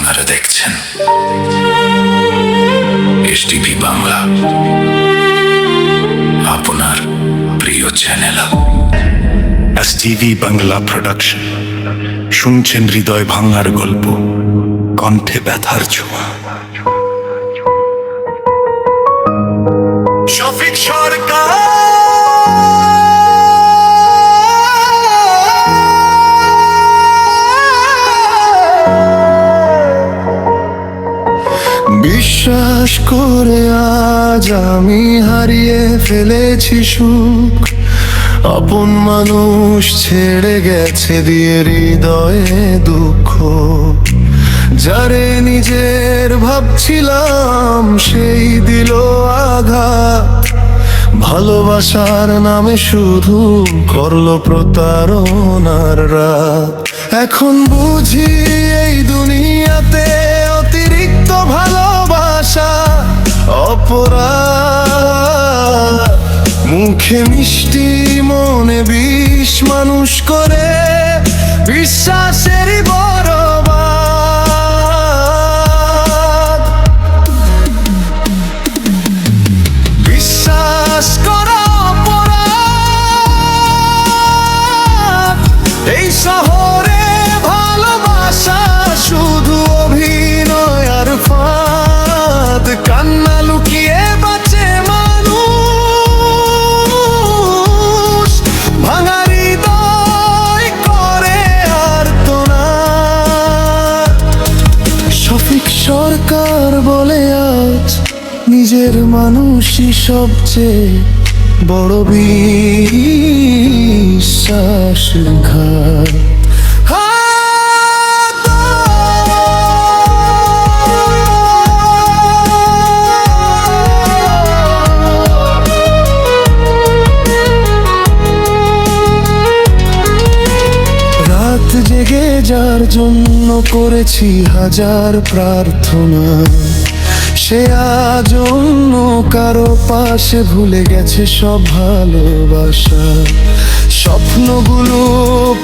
আপনারা দেখছেন এসটিভি বাংলা, আপনার প্রিয় চ্যানেল। STV Bangla production. শুনছেন হৃদয় ভাঙার গল্প, কণ্ঠে ব্যথার ছোঁয়া। শফিক সরকার বিশ্বাস করে আজ আমি হারিয়ে ফেলেছি সুখ। আপন মানুষ ছেড়ে গেছে দিয়ে হৃদয়ে দুঃখ। যারে নিজের ভাবছিলাম সেই দিল আঘাত। ভালোবাসার নামে শুধু করলো প্রতারণার রাত। এখন বুঝি এই দুনিয়াতে অতিরিক্ত ভালোবাসা অপরাধ। মুখে মিষ্টি মনে বিষ মানুষ করে বিশ্বাসেরই বরবাদ। বিশ্বাস করা অপরাধ। এই শহরে ভালোবাসা শুধু অভিনয় আর ফাঁদ। কান্না লুকিয়ে বাঁচে মানুষ, ভাঙা হৃদয় করে আর তো না। শফিক সরকার বলে আজ নিজের মানুষই সবচেয়ে বড় বিশ্বাসঘাত। রাত জেগে যার জন্য করেছি হাজার প্রার্থনা, সে আজ অন্য কারো পাশে ভুলে গেছে সব ভালোবাসা। স্বপ্নগুলো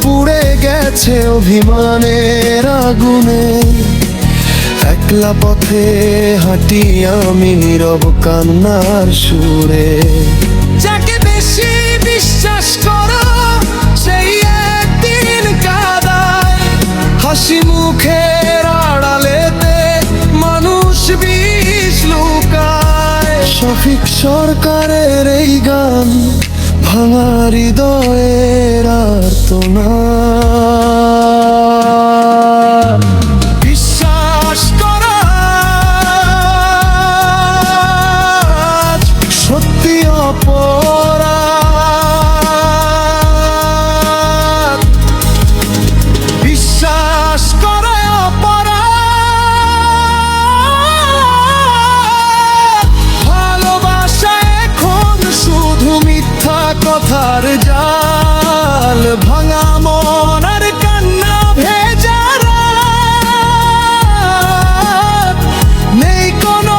পুড়ে গেছে অভিমানের আগুনে। একলা পথে হাঁটি আমি নীরব কান্নার সুরে। যাকে বেশি বিশ্বাস করো সেই একদিন কাঁদায়। হাসি মুখের আড়ালেতে মানুষ বিষ লুকায়। শফিক সরকারের এই গান ভাঙা হৃদয়ের আর্তনাদ। বিশ্বাস করা সত্যি অপরাধ। বিশ্বাস করা অপরাধ। ভালোবাসা এখন শুধু মিথ্যা কথার জাল। ভাঙা মন আর কান্না ভেজা রাত। নেই কোনো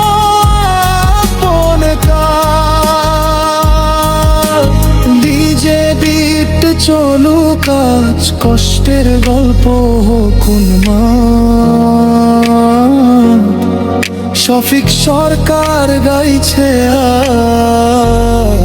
আপন কাল। ডিজে বিট চলুক আজ কষ্টের গল্প হোক উন্মাদ। শফিক সরকার গাইছে আজ